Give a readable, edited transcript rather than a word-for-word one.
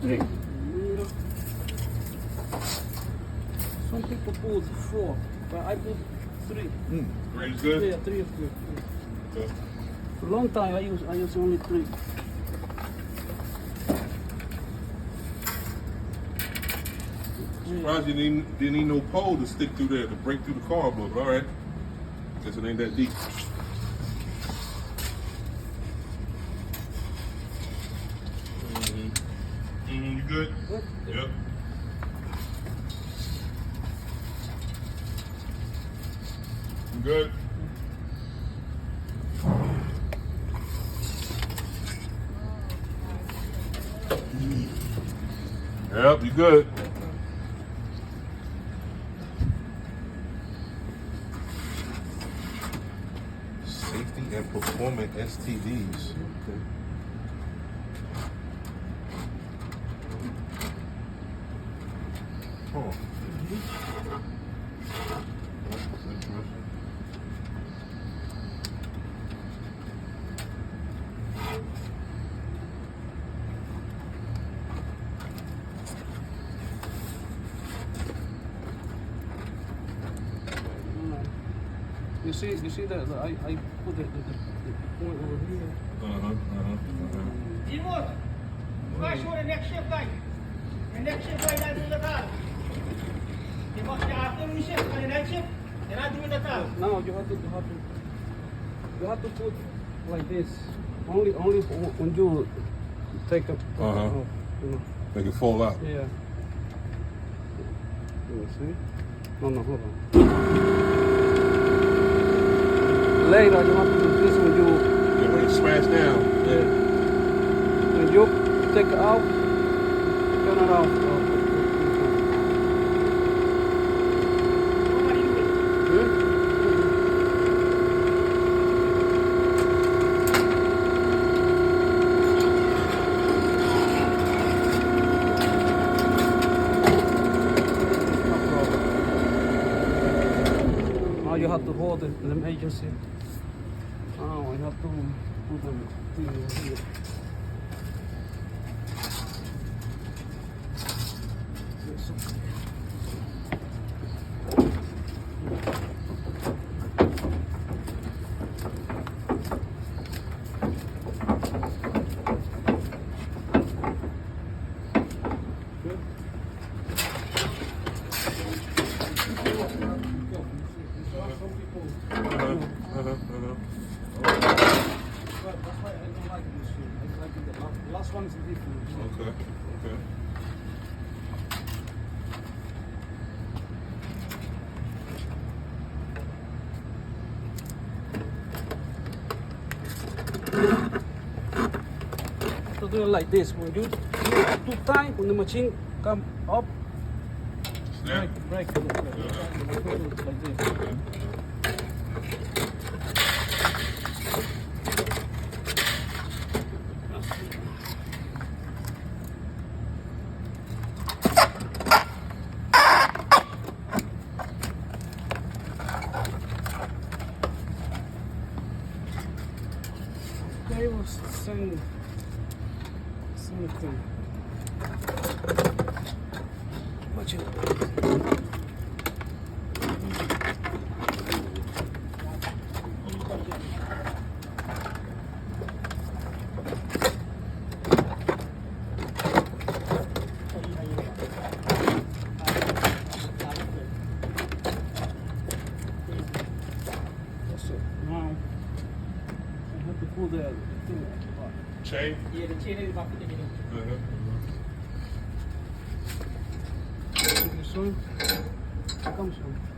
3. Some people put 4, but I put 3. 3 is good? Yeah, 3 is good. Okay. For a long time I use only 3. Surprised you didn't need no pole to stick through there to break through the cardboard, but alright. Guess it ain't that deep. You good? Good. Yep. You good? Yep, you good. Safety and performant STDs. Okay. Oh. That's interesting. You see that I put the point over here. Timur, buka show the next shift guy. The next shift guy I do the car. You must the afternoon shift and the night shift, and I do the car. No, you have to put like this. Only when you take a Uh-huh. off, you know. Make it fall out. Yeah. You see? No, hold on. Later you have to do this when you Yeah, when it smash down. yeah. When you take it out, turn it off. Now you have to hold the emergency. Now I have to put them here. Yes, okay. Good. Some people, that's why I don't like this shoe. I like it. The last one is different. Okay. Okay. So do it like this. When you too tight, when the machine come up, Snap. break it. Like this. They was same thing. Watch it. That's it. Now I have to pull the thing apart. Chain. Yeah, the chain is back to the middle. This one comes from.